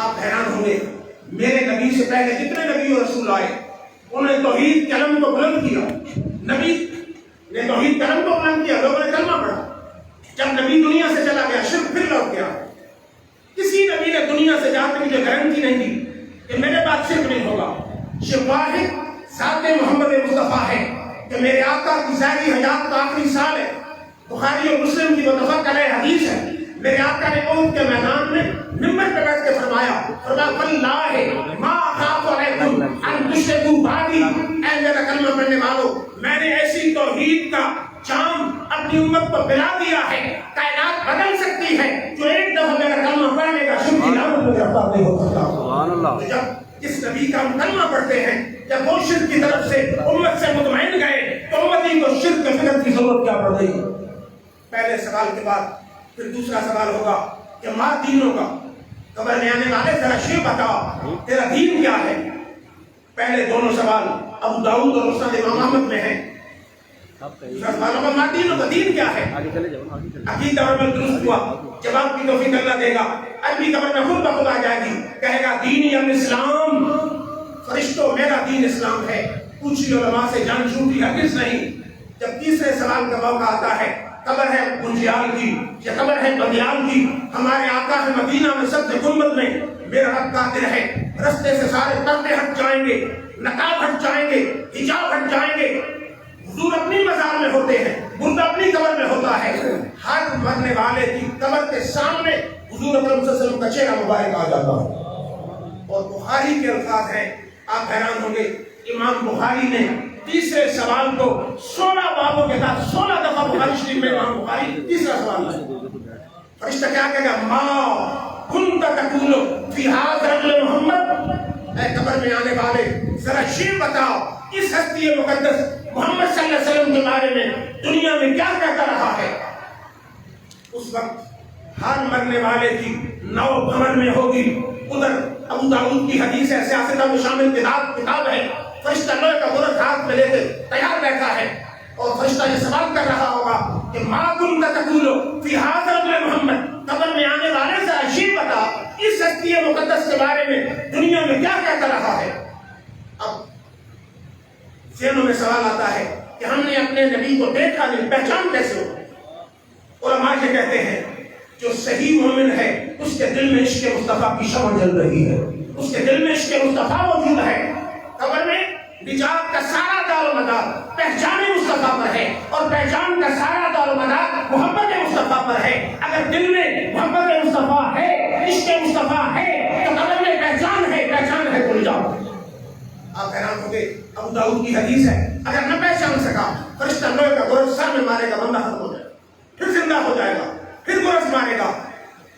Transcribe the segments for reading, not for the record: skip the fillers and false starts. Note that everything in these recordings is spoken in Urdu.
آپ حیران ہوں گے، میرے نبی سے پہلے جتنے نبی اور رسول آئے انہوں نے توحید کے علم کو بلند کیا، نبی نے توحید کے علم کو بلند کیا، لوگوں نے کلمہ پڑھا۔ جب نبی دنیا سے چلا گیا شرک پھر لوٹ گیا۔ کسی نبی نے دنیا سے جاتے مجھے گارنٹی نہیں دی کہ میرے بعد شرک نہیں ہوگا۔ شرک واحد ذات محمد مصطفیٰ ہے کہ میرے آقا کی ظاہری حیات کا آخری سال ہے۔ بخاری اور مسلم کی متفق علیہ حدیث ہے، میرے آقا نے احد کے میدان میں ممبر پہ بیٹھ کے فرمایا واللہ ما اخاف علیکم ان تشرکوا بعدی، اے میرا کلمہ پڑھنے والوں، میں نے ایسی توحید کا جام اپنی امت کو پلا دیا ہے، کائنات بدل سکتی ہے، جو ایک دفعہ میرا کلمہ پڑھ لے گا شرک کی لعنت میں گرفتار نہیں ہو سکتا۔ سبحان اللہ۔ جب جس نبی کا ہم کلمہ پڑھتے ہیں، جب وہ شرک کی طرف سے امت سے مطمئن گئے تو امتی کو شرک کے فکر کی ضرورت کیا پڑ گئی؟ پہلے سوال کے بعد پھر دوسرا سوال ہوگا کہ ماں دینوں کا، قبر میں آنے والے ذرا شیء بتاؤ تیرا دین کیا ہے؟ پہلے دونوں سوال ابو داؤد اور مسند امام احمد میں ہیں۔ سوالوں کا ماں دینوں کا دین کیا ہے؟ عقیدہ اور عمل درست ہوا، جواب کی توفیق اللہ دے گا۔ عربی قبر میں خود بخود آ جائے گی، کہے گا دینی الاسلام، فرشتوں میرا دین اسلام ہے۔ پوچھی علماء سے، جان چھوٹی ہرگز نہیں۔ جب تیسرے سوال کا موقع آتا ہے، قبر ہے گنجیال کی یا قبر ہے بندیال کی، ہمارے آقا ہے مدینہ میں سبز گنبد میں، میرا رب قادر ہے، رستے سے سارے پردے ہٹ جائیں گے، نقاب ہٹ جائیں گے، حجاب ہٹ جائیں گے۔ حضور اپنی مزار میں ہوتے ہیں، مردہ اپنی قبر میں ہوتا ہے، ہر مرنے والے کی قبر کے سامنے حضور اکرم صلی اللہ علیہ وسلم کا چہرہ مبارک آ جاتا ہے۔ اور بخاری کے الفاظ ہیں، آپ حیران ہوں گے، امام بخاری نے تیسرے سوال کو 16 بابوں کے ساتھ 16 دفعہ بخاری شریف میں امام بخاری تیسرا سوال ہے۔ فرشتہ کیا کہے گا؟ ما کنت تقول فی ھذا الرجل محمد، اے قبر میں آنے والے ذرا شیء بتاؤ اس ہستی مقدس محمد صلی اللہ علیہ وسلم کے بارے میں دنیا میں کیا کہتا رہا ہے؟ اس وقت ہر مرنے والے کی نو قمر میں ہوگی۔ ادھر ابو داؤد کی حدیث ہے، سیاستہ میں شامل کتاب ہے، فرشتہ لوہے کا گرز ہاتھ میں لے کے تیار بیٹھا ہے اور فرشتہ یہ سوال کر رہا ہوگا کہ ما کنت تقول فی ھذا الرجل محمد، قبر میں آنے والے ذرا شیء بتا اس ہستی مقدس کے بارے میں دنیا میں کیا کہتا رہا ہے۔ اب ذہنوں میں سوال آتا ہے کہ ہم نے اپنے نبی کو دیکھا نہیں، پہچان کیسے ہو؟ علماء یہ کہتے ہیں جو صحیح مومن ہے اس کے دل میں عشق مصطفیٰ کی شمع جل رہی ہے، اس کے دل میں عشق مصطفیٰ موجود ہے۔ قبر میں نجات کا سارا دار و مدار پہچان مصطفیٰ پر ہے اور پہچان کا سارا دار و مدار محبت مصطفیٰ پر ہے۔ اگر دل میں محبت مصطفیٰ ہے، عشق مصطفیٰ ہے تو قبر میں پہچان ہے تو نجات۔ آپ حیران ہوں گے، ابو داؤد کی حدیث ہے، اگر نہ پہچان سکا فرشتہ لوہے کا گرز سر میں مارے گا، بندہ ختم ہو جائے گا، پھر زندہ ہو جائے گا، پھر گرز مارے گا،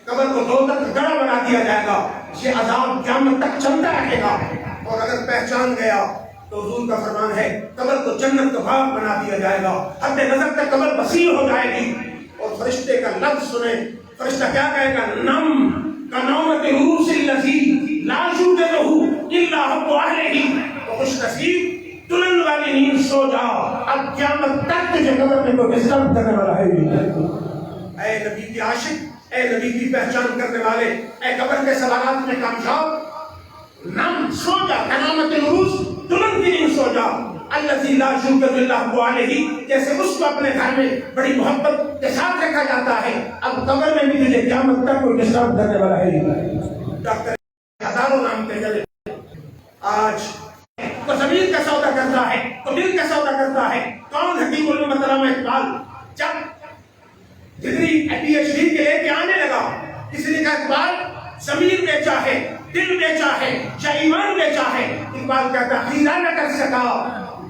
قبر کو دو تک گڑا بنا دیا جائے گا، یہ عذاب قیامت تک چلتا رہے گا۔ اور اگر پہچان گیا تو حضور کا فرمان ہے قبر کو جنت کا باغ بنا دیا جائے گا، حد نظر تک قبر وسیع ہو جائے گی۔ اور فرشتے کا لفظ سنیں، فرشتہ کیا کہے گا؟ نم کنومت روس الذی لا یوجد له الا حب اہلہ، تو خوش نصیب دلہن والی نیند سو جاؤ، اب قیامت تک تجھے قبر میں کوئی ڈسٹرب کرنے والا ہے نہیں۔ اے نبی کی عاشق، اے نبی کی پہچان کرنے والے، اے قبر کے سوالات میں کامیاب، نم سو جا، کنامت الروس دلہن کی نیند سو جا، الذی لا یوجد الا حب اہلہ، جیسے اس کو اپنے گھر میں بڑی محبت کے ساتھ رکھا جاتا ہے، اب قبر میں بھی تجھے قیامت تک کوئی ڈسٹرب کرنے والا ہے نہیں۔ ڈاکٹر ہزاروں نام کے چلے، آج تو زمین کا سودا کرتا ہے، تو دل کا سودا کرتا ہے۔ کون حکیم الامت علامہ اقبال جب ڈگری پی ایچ ڈی کے لے کے آنے لگا، کسی نے کہا اقبال زمین بیچا ہے، دل بیچا ہے یا ایمان بیچا ہے؟ اقبال کہتا ہیرا نہ کر سکا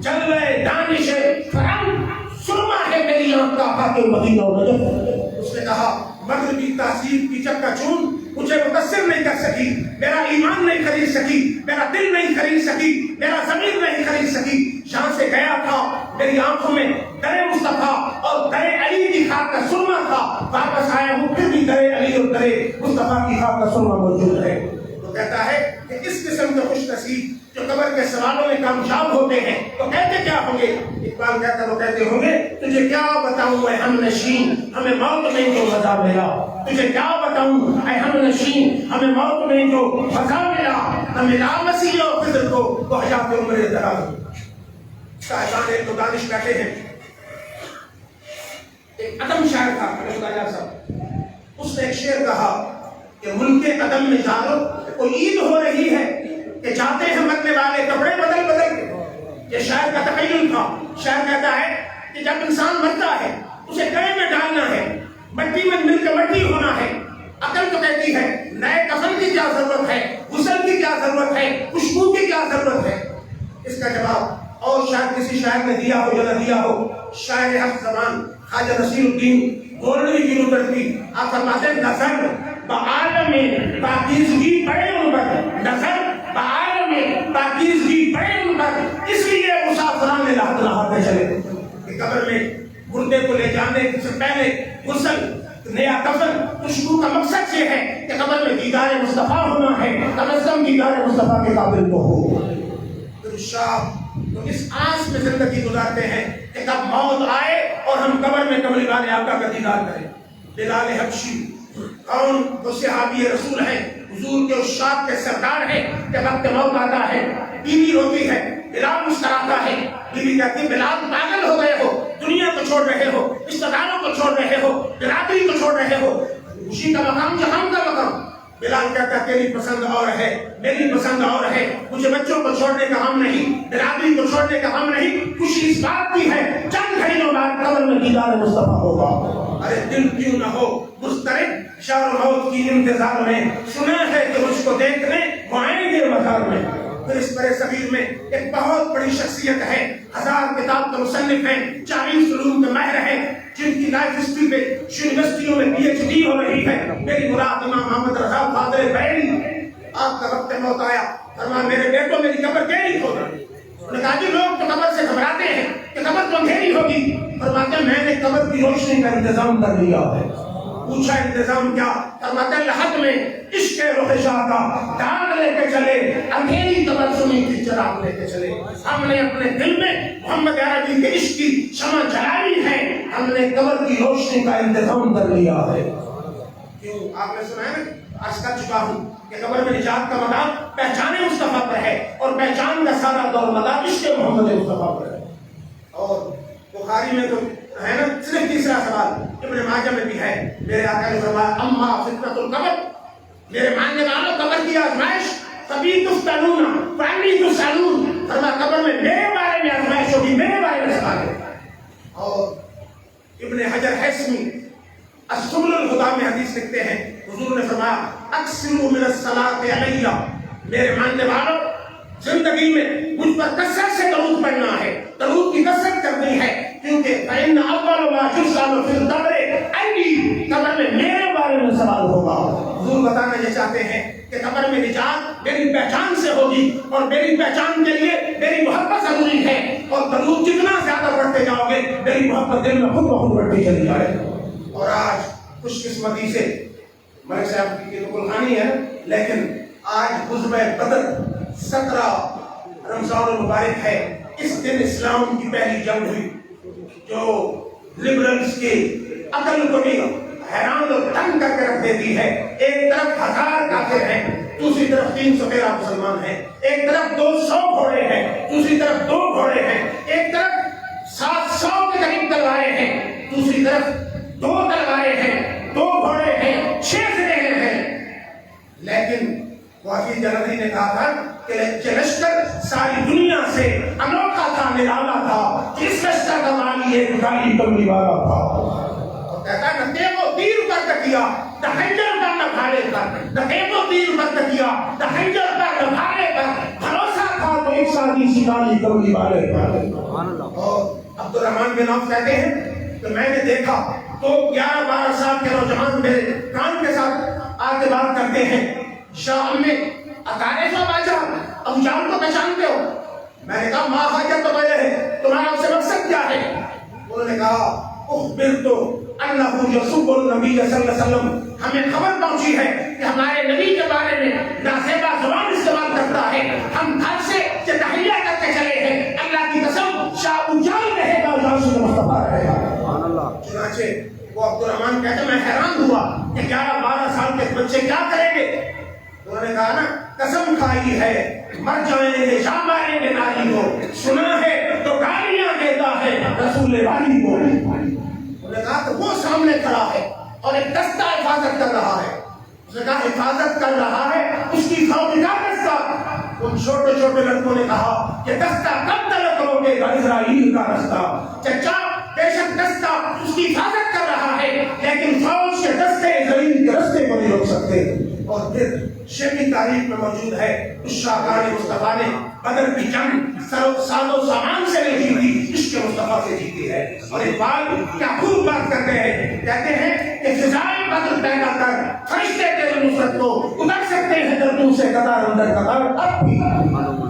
جلوے دانش فرنگ، سرما ہے میری آنکھ کا حاکم مدینہ و نجف۔ اس نے کہا مغربی تہذیب کی چکا چون مجھے متاثر نہیں کر سکی، میرا ایمان نہیں خرید سکی، میرا دل نہیں خرید سکی، میرا ضمیر نہیں خرید سکی۔ یہاں سے گیا تھا میری آنکھوں میں در مصطفیٰ اور در علی کی خاک کا سرما تھا، واپس آیا ہوں پھر بھی در علی اور در مصطفیٰ کی خاک کا سرما موجود ہے۔ تو کہتا ہے کہ اس قسم کے خوش نصیب جو قبر کے سوالوں میں کامیاب ہوتے ہیں تو کہتے کیا ہوں گے؟ اقبال کہتا وہ کہتے ہوں گے تجھے کیا بتاؤں میں ہم نشین، ہمیں موت نہیں تو مزہ ملا، تجھے کیا بتاؤں اے ہم نشین، ہمیں موت میں جو مزہ ملا، نہ ملا مسیح و خضر کو تو حیات عمر دراز۔ صاحبان ایک دانش بیٹھے ہیں، ایک عدم شاعر تھا خدا صاحب، اس نے ایک شعر کہا کہ ملک عدم میں جانو کوئی عید ہو رہی ہے کہ جاتے ہیں مرنے والے کپڑے بدل بدل کے۔ یہ شاعر کا تخیل تھا۔ شاعر کہتا ہے کہ جب انسان مرتا ہے اسے کڑے میں ڈالنا ہے، مٹی میں مل کے مٹی ہونا ہے۔ عقل تو کہتی ہے نئے کفن کی کیا ضرورت ہے، غسل کی کیا ضرورت ہے، خوشبو کی کیا ضرورت ہے۔ اس کا جواب اور شاید کسی شاعر نے دیا ہو یا نہ دیا ہو، شاعر حق زمان خواجہ نصیر الدین گولڈی کی نظر کی آپ فرماتے ہیں نظر بعالم پاکیزگی پڑے ان پر، نظر بعالم پاکیزگی پڑے ان پر، اس لیے مسافران نے لہت لہاتے چلے کہ قبر میں مردے کو لے جانے سے پہلے غسل، نیا کفن، خوشبو کا مقصد یہ ہے کہ قبر میں دیدار مصطفیٰ ہونا ہے، کم از کم دیدار مصطفیٰ کے قابل تو ہو۔ شاہ تو اس آس میں زندگی گزارتے ہیں کہ کب موت آئے اور ہم قبر میں کملی والے آقا کا دیدار کریں۔ بلال حبشی کون؟ وہ صحابی رسول ہیں، حضور کے عشاق کے سردار ہیں۔ جب وقت موت آتا ہے بیوی روتی ہے، بلال مسکراتا ہے، بیوی کہتی ہے بلال پاگل ہو گئے ہو، دنیا کو چھوڑ رہے ہو، رشتہ داروں کو چھوڑ رہے ہو، برادری کو چھوڑ رہے ہو، خوشی کا مقام جہان کا مقام۔ بلال کہتا ہے تیری پسند اور ہے، میری پسند اور ہے، مجھے بچوں کو چھوڑنے کا غم نہیں، برادری کو چھوڑنے کا غم نہیں، خوشی اس بات کی ہے چند گھڑیوں بعد قبر میں دیدار مصطفیٰ ہوگا۔ ارے دل کیوں نہ ہو مضطرب شار و موت کی انتظار میں، سنا ہے کہ مجھ کو دیکھنے وہ آئیں گے مزار میں۔ پھر اس برے صغیر میں ایک بہت بڑی شخصیت ہے، 1000 کتاب کا مصنف ہے، 40 علوم کے ماہر ہے، جن کی لائف ہسٹری پہ یونیورسٹیوں میں پی ایچ ڈی ہو رہی ہے۔ میری مراد امام محمد رضا قادری بریلوی۔ آپ کا وقت موت آیا، فرمایا میرے بیٹوں میری قبر کیسی ہوگی؟ انہوں نے کہا کہ لوگ تو قبر سے گھبراتے ہیں کہ قبر تو اندھیری ہوگی، فرماتے ہیں میں نے قبر کی روشنی کا انتظام کر لیا ہے۔ پوچھا انتظام کیا؟ فرماتے ہیں لحد میں عشق رخ شاہ کا داغ لے کے چلے، اندھیری قبر سنی کی چراغ لے کے چلے۔ ہم نے اپنے دل میں محمد عربی کے عشق کی شمع جلائی ہے، ہم نے قبر کی روشنی کا انتظام کر لیا ہے۔ کیوں؟ آپ نے سنا ہے نا، عرض کر چکا ہوں کہ قبر میں نجات کا مدار پہچان مصطفیٰ پر ہے، اور پہچان کا سارا دور مدار عشق محمد مصطفیٰ پر ہے۔ اور بخاری میں تو ہے نا صرف تیسرا سوال، ابن ماجہ میں بھی ہے، میرے آقا نے فرمایا اما فتنۃ القبر، میرے ماننے والوں قبر کی آزمائش، فبی تفتنون فانی تسألون، فرمایا قبر میں میرے بارے میں آزمائش ہوگی، میرے بارے میں سوال ہے۔ اور ابن حجر حیثمی السبل الہدی میں حدیث لکھتے ہیں، حضور نے فرمایا اکثروا من الصلاۃ علی، میرے ماننے والوں زندگی میں مجھ پر کثرت سے درود پڑھنا ہے، درود کی کثرت کرنی ہے، کیونکہ فإن أول ما يسأل في القبر عني، قبر میں میرے بارے میں سوال ہوگا۔ حضور بتانا یہ چاہتے ہیں کہ قبر میں نجات میری پہچان سے ہوگی، اور میری پہچان کے لیے میری محبت ضروری ہے، اور درود جتنا زیادہ پڑھتے جاؤ گے میری محبت دل میں خود بخود بڑھتی چلی جائے۔ اور آج خوش قسمتی سے ملک صاحب کی تو قربانی ہے، لیکن آج غزوہ بدر 17 رمضان المبارک ہے، اس دن اسلام کی پہلی جنگ ہوئی، جو لبرلز کی عقل کو بھی حیران اور تنگ کر کے رکھ دیتی ہے۔ ایک طرف 1000 کافر ہیں، دوسری طرف 313 مسلمان ہیں، ایک طرف 200 گھوڑے ہیں، دوسری طرف 2 گھوڑے ہیں، ایک طرف 700 کے قریب تلواریں ہیں، دوسری طرف 2 تلواریں ہیں، 2 گھوڑے ہیں، 6 زرہیں ہیں۔ لیکن واقعی جلدی نے کہا تھا کہ یہ لشکر ساری دنیا سے انوکھا تھا، نرالا تھا، اس لشکر کا مالی ایک گالی کملی والا تھا۔ اور کہتا ہے نہ تیغو تیر پر تکیا نہ خنجر پر نہ بھالے پر، نہ تیغو تیر پر تکیا نہ خنجر پر نہ بھالے پر، بھروسہ تھا تو ایک ساتھی سی گالی کملی والے پر۔ اور عبد الرحمن بن عوف کہتے ہیں کہ میں نے دیکھا تو 11-12 سال کے نوجوان میرے کان کے ساتھ آ کے بات کرتے ہیں، شاہ میں اکارے سو باجان ابو جان کو پہچانتے ہو؟ میں نے کہا ما حاجت تو بجے ہے، تمہارا اس سے مقصد کیا ہے؟ انہوں نے کہا اخبر تو انہو یسب النبی صلی اللہ علیہ وسلم، ہمیں خبر پہنچی ہے کہ ہمارے نبی کے بارے میں نازیبا زبان استعمال کرتا ہے، ہم گھر سے تحیہ کر کے چلے ہیں، اللہ کی قسم شاہ ابو جان رہے گا، جان سے مصطفیٰ رہے گا۔ چنانچہ وہ عبد الرحمن کہتے میں حیران ہوا کہ 11 سے کیا کریں گے؟ انہوں نے کہا نا قسم کھائی ہے مر جائیں گے یا ماریں گے ناری کو، سنا ہے تو گالیاں دیتا ہے رسول والی کو۔ انہوں نے کہا کہ وہ سامنے کھڑا ہے اور ایک دستہ حفاظت کر رہا ہے۔ اس نے کہا حفاظت کر رہا ہے اس کی فوج کا دستہ۔ ان چھوٹے چھوٹے لڑکوں نے کہا کہ دستہ کب تک کرو گے اسرائیل کا رستہ؟ چچا بے شک دستہ اس کی حفاظت کر رہا ہے لیکن فوج کے دستے اسرائیل کے رستے کو نہیں روک سکتے۔ اور پھر شیخی تاریخ میں موجود ہے اس شاہکار مصطفیٰ نے بدر کی جنگ ساز و سامان سے نہیں جیتی، عشق مصطفیٰ سے جیتی ہے۔ اور اقبال کیا خوب بات کرتے ہیں، کہتے ہیں کہ فضائے بدر پیدا کر فرشتے تیری نصرت کو اتر سکتے ہیں دردوں سے قطار اندر قطار۔ اب بھی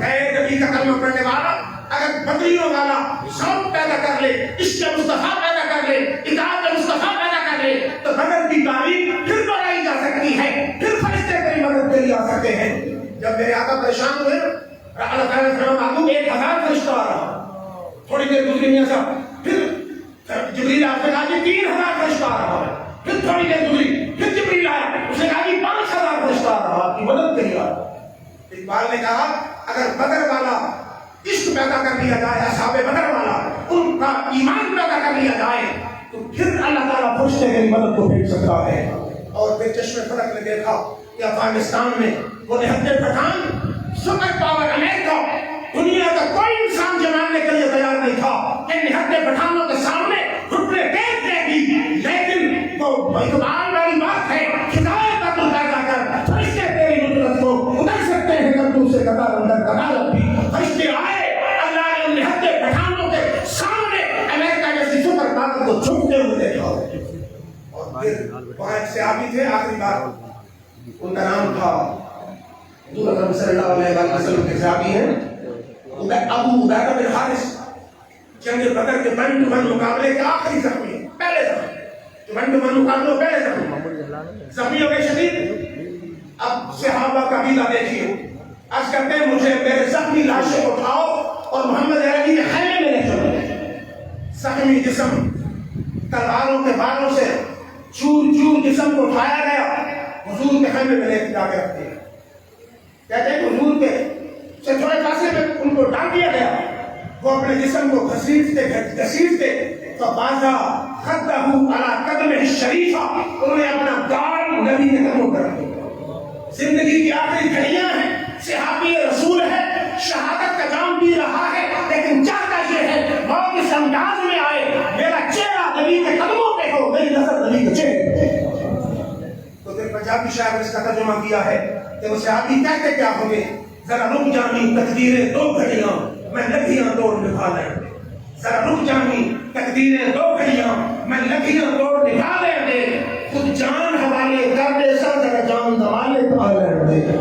غیر نبی کا کلمہ پڑھنے والا اگر بدریوں والا شوق پیدا کر لے، عشق مصطفیٰ پیدا کر لے، اطاعت مصطفیٰ پیدا کر لے، تو بدر کی تاریخ پھر دوہرائی جا سکتی ہے، پھر فرشتے تیری مدد کے لیے آ سکتے ہیں۔ جب میرے آقا پریشان ہوئے اللہ تعالیٰ نے فرمایا معلوم 1000 فرشتہ آ رہا، تھوڑی دیر گزری میاں صاحب، پھر جبریل آپ نے کہا کہ 3000 فرشتہ آ رہا ہے، پھر تھوڑی دیر گزری پھر جبریل آیا، اس نے کہا کہ 5000 فرشتہ آ رہا، آپ کی مدد کے لیے آ رہا۔ اقبال نے کہا اگر بدر والا عشق پیدا کر لیا جائے، اصحاب بدر والا ان کا ایمان پیدا کر لیا جائے، تو پھر اللہ تعالیٰ فرشتے کی مدد کو بھیج سکتا ہے۔ اور پھر چشم فلک نے دیکھا کہ افغانستان میں وہ نہتے پٹھان سپر پاور امریکہ، دنیا کا کوئی انسان جمانے کے لیے تیار نہیں تھا کہ نہتے پٹھانوں کے سامنے گھٹنے ٹیک دے گی، لیکن وہ اقبال والی بات ہے، ہدایت کا تو پیدا کر فرشتے تیری نصرت کو اتر سکتے ہیں دردوں سے قطار اندر قطار۔ بھی فرشتے آئے، اللہ نے ان نہتے پٹھانوں کے سامنے امریکہ جیسی سپر پاور کو جھکتے ہوئے دیکھا۔ اور پھر وہاں ایک صحابی تھے، آخری بار ان کا نام تھا حضور اکرم صلی اللہ علیہ وسلم کے صحابی ہیں ابو عبیدہ بن حارث، جنگ بدر کے من ٹو من مقابلے کے آخری زخمی ہیں، پہلے زخمی جو من ٹو من مقابلے پہلے زخمی ہو گئے شدید۔ اب صحابہ کا قبیلہ دیکھیے، عرض کرتے ہیں مجھے میرے زخمی لاشیں اٹھاؤ اور محمد عربی کے خیمے میں لے چلو۔ زخمی جسم تلواروں کے باروں سے چور چور جسم کو اٹھایا گیا، حضور کے خیمے میں لے جا کے رکھ دیا۔ کہتے ہیں حضور کے سے تھوڑے فاصلے میں ان کو ڈال دیا گیا، وہ اپنے جسم کو گھسیٹتے فبازا خدہ علی قدمہ الشریفہ، انہوں نے اپنا گال نبی کے قدموں پر رکھ دیا۔ زندگی کی آخری گھڑیاں ہیں، صحابی رسول ہے، شہادت کا جام پی رہا ہے، لیکن چاہتا یہ ہے موت اس انداز میں آئے میرا چہرہ نبی کے قدموں پہ ہو، میری نظر نبی کے چہرے پہ۔ تو پھر پنجابی شاعر نے اس کا ترجمہ کیا ہے کہ وہ صحابی کہتے کیا ہوں گے، ذرا رک جانی تقدیریں 2 گھڑیاں میں لکھیاں توڑ نبھا لیں دے، ذرا رک جانی تقدیریں 2 گھڑیاں میں لکھیاں توڑ نبھا لیں دے، خود جان حوالے کر دے سر ذرا جان دوالے پا لیں دے،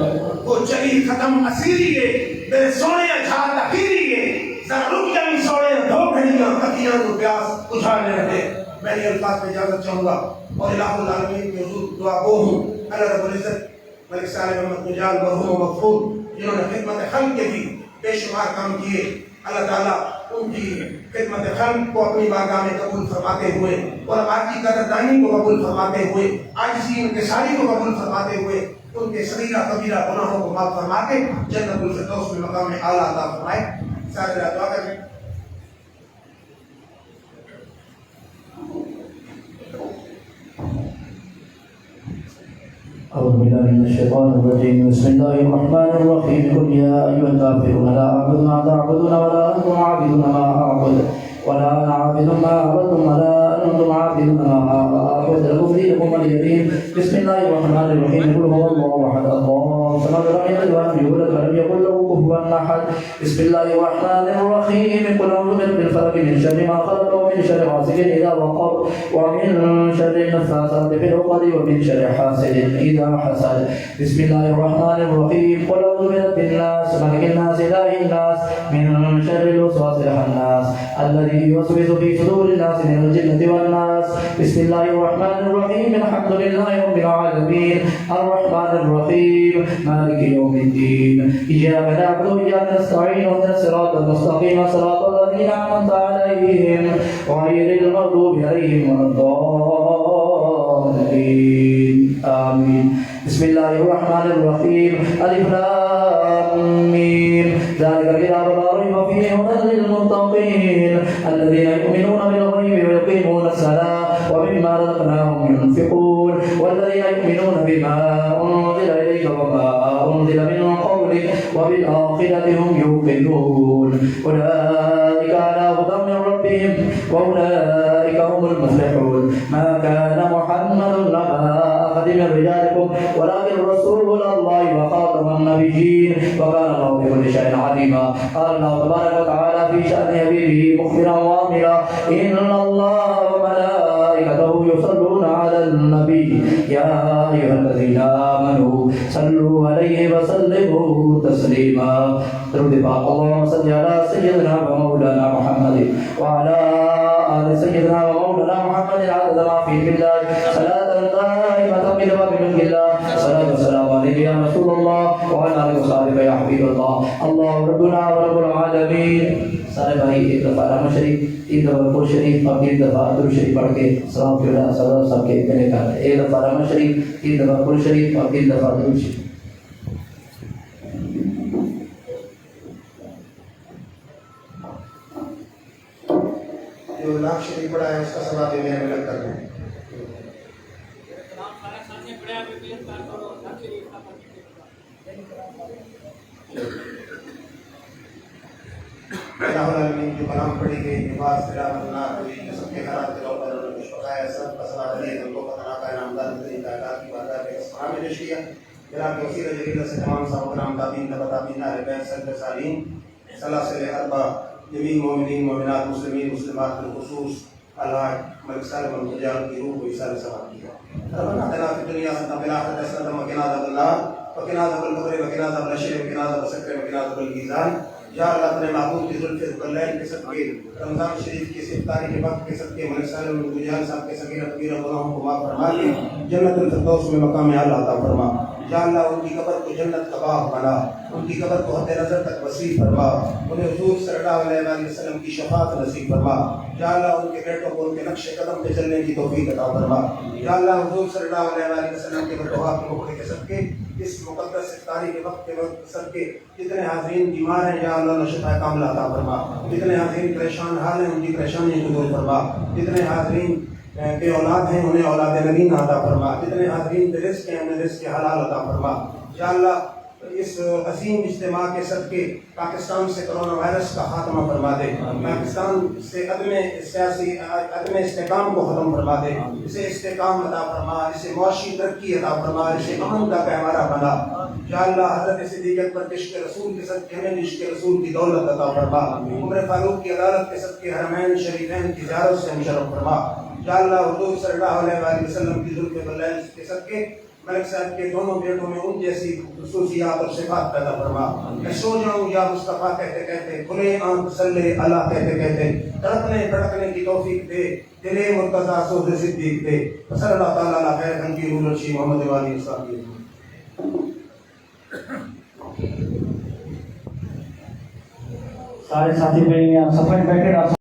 وہ چلی ختم اسیریے میرے سونے جھاڑ تقیریے، ذرا رک جانی سونے 2 گھڑیاں تکیاں کو پیاس بجھا لیں دے۔ میں یہ الفاظ میں اجازت چاہوں گا اور الہ العالمین کے حضور دعا گو ہوں اللہ رب العزت ملک صالح محمد نجال مرحوم و مغفور جنہوں نے خدمت خلق کے بھی بے شمار کام کیے، اللہ تعالیٰ ان کی خدمت خلق کو اپنی بارگاہ میں قبول فرماتے ہوئے اور آپ کی قدردانی کو قبول فرماتے ہوئے، عاجزی انکساری کو قبول فرماتے ہوئے، ان کے صغیرہ کبیرہ گناہوں کو معاف فرما کے جنت الفردوس میں مقام اعلیٰ عطا فرمائے۔ سارے دعا کریں۔ أعوذ بالله من الشيطان الرجيم بسم الله الرحمن الرحيم قل يا أيها الكافرون لا أعبد ما تعبدون ولا أنتم عابدون ما أعبد ولا أنا عابد ما عبدتم ولا أنتم عابدون ما أعبد لكم دينكم ولي دين بسم الله الرحمن الرحيم قل هو الله أحد الله الصمد لم يلد ولم يولد ولم يكن له كفوا أحد بسم الله الرحمن الرحيم قل أعوذ برب الفلق من شر ما خلق ومن شر غاسق إذا وقب ومن شر النفاثات في العقد ومن شر حاسد إذا حسد بسم الله الرحمن الرحيم قل أعوذ برب الناس ملك الناس إله الناس من شر الوسواس الخناس الذي يوسوس في صدور الناس من الجنة والناس بسم الله الرحمن الرحيم الحمد لله رب العالمين الرحمن الرحيم مالك يوم الدين إياك نعبد وإياك نستعين اهدنا الصراط المستقيم صراط الذين أنعمت عليهم غير المغضوب عليهم ولا الضالين الضالين آمين. بسم الله الرحمن الرحيم. ألف لام ميم. ذلك الكتاب لا ريب فيه هدى للمتقين الذين يؤمنون بالغيب ويقيمون الصلاة ومما رزقناهم ينفقون والذين يؤمنون بما أنزل إليك وما أنزل من قبلك وبالآخرة هم يوقنون أولئك على هدى من ربهم وأولئك هم المفلحون. ما كان محمد أبا أحد من رجالكم ولكن رسول الله وخاتم النبيين وكان الله بكل شيء عليما. قال الله تبارك وتعالى في شأن حبيبه مخبرا وامرا إن الله وملائكته يصلون على النبي يا أيها الذين آمنوا صلوا عليه وسلموا تسليما. درود پاک. اللهم صل على سيدنا ومولانا محمد وعلى آل سيدنا ومولانا محمد عدد ما في بالله صلاة دائمة بملك الله. صلاة والسلام عليك يا رسول الله وعلى آله وصحبه يا حبيب الله. الله ربنا ورب العالمين. سارے بھائی ایک دفعہ رحمت شریف، ایک دفعہ قرآن شریف اور ایک دفعہ درود شریف پڑھ کے سلام کے اللہ صلی اللہ سب کے پہلے کر رہے. ایک دفعہ رحمت شریف، ایک دفعہ قرآن شریف اور ایک دفعہ درود شریف. جو نام شریف پڑھا ہے اس کا ثواب بھی میرے ملک کر دیں. اللہ العالمین جو کلام پڑھی گئی نماز تلاوت اللہ کوئی سب کے خیرات کے طور پر کچھ بقایا سب کا صلاح علیہ ان کو فتنہ کا نامدار مدنی کائنات کی بارگاہ میں اسلام میں پیش کیا. جناب کے وسیلہ جلیلہ سے تمام صاحب کرام تابعین تابعین اہل بیت سلف صالحین سلاسل اربع جمیع مومنین مومنات مسلمین مسلمات بالخصوص الحاج ملک سالم المجال کی روح کو ایصال ثواب کیا. ربنا آتنا فی الدنیا حسنۃ وفی الآخرۃ حسنۃ وقنا عذاب النار وقنا عذاب القبر وقنا عذاب الحشر وقنا عذاب السکر وقنا عذاب المیزان. یا اللہ اپنے محبوب کی زلف اللیل کے صدقے رمضان شریف کی افطاری کے وقت کے صدقے ملک سالم المجال صاحب کے صغیر کبیرہ گناہوں کو معاف فرما کے جنت الفردوس میں مقام اعلی عطا فرما. یا اللہ ان کی قبر کو جنت کا باغ بنا، ان کی قبر کو حد نظر تک وسیع فرما، انہیں حضور صلی اللہ علیہ وسلم کی شفاعت نصیب فرما. یا اللہ ان کے بیٹوں کو ان کے نقش قدم پہ چلنے کی توفیق عطا فرما. یا اللہ حضور صلی اللہ علیہ وسلم کے فتوحات کے موقع کے صدقے اس مقدس افطاری کے وقت کے صدقے جتنے حاضرین بیمار ہیں یا اللہ انہیں شفا کاملہ عطا فرما. جتنے حاضرین پریشان حال ہیں ان کی پریشانیوں کو دور فرما. جتنے حاضرین بے اولاد ہیں انہیں اولاد نبین عطا فرما. جتنے حاضرین بے رزق ہیں انہیں رزق حلال عطا فرما. یا اللہ اس عظیم اجتماع کے صدقے پاکستان سے کرونا وائرس کا خاتمہ فرما دے، پاکستان سے عدم استحکام کو ختم فرما دے، اسے استحکام عطا فرما، اسے معاشی ترقی عطا فرما، اسے امن کا گہوارہ بنا. یا اللہ حضرت صدیق اکبر عشق رسول کے صدقے ہمیں عشق رسول کی دولت عطا فرما. عمر فاروق کی عدالت کے صدقے حرمین شریفین کی زیارت سے مشرف فرما. یا اللہ حضور صلی اللہ علیہ وسلم کی ذوالفضل اللیل کے صدقے ملک صاحب کے دونوں بیٹوں میں ان جیسی خصوصیات اور صفات پیدا فرما. میں سو جاؤں یا مصطفیٰ کہتے کہتے، کھلے آنکھ صلی اللہ کہتے کہتے، تڑپنے بھڑکنے کی توفیق دے، دل مرتضیٰ سوز صدیق دے. صلی اللہ تعالیٰ علیہ خیر خلقہ رسول اللہ محمد علیہ وسلم. سارے ساتھی میں سفر بیٹھے